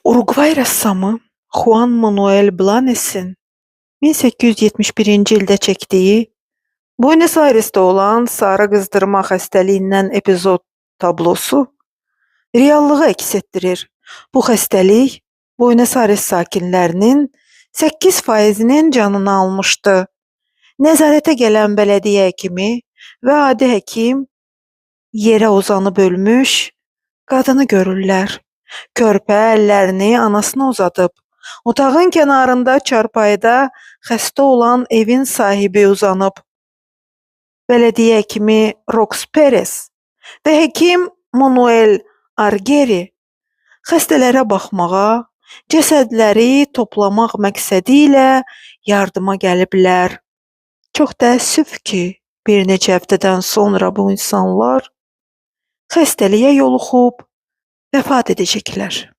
Uruqvay rəssamı Juan Manuel Blanes'in 1871-ci ildə çəkdiyi Buenos Airesdə olan sarı qızdırma xəstəliyindən epizod tablosu reallığı əks etdirir. Bu xəstəlik Buenos Aires sakinlərinin 8%-nin canını almışdı. Nəzarətə gələn bələdiyyə həkimi və adi həkim yerə uzanıb ölmüş qadını görürlər. Körpə əllərini anasına uzadıb. Otağın kənarında çarpayıda xəstə olan evin sahibi uzanıb. Bələdiyyə həkimi Rox Perez və həkim Manuel Argueri xəstələrə baxmağa, cəsədləri toplamaq məqsədi ilə yardıma gəliblər. Çox təəssüf ki, bir neçə həftədən sonra bu insanlar xəstəliyə yoluxub vəfat edəcəklər.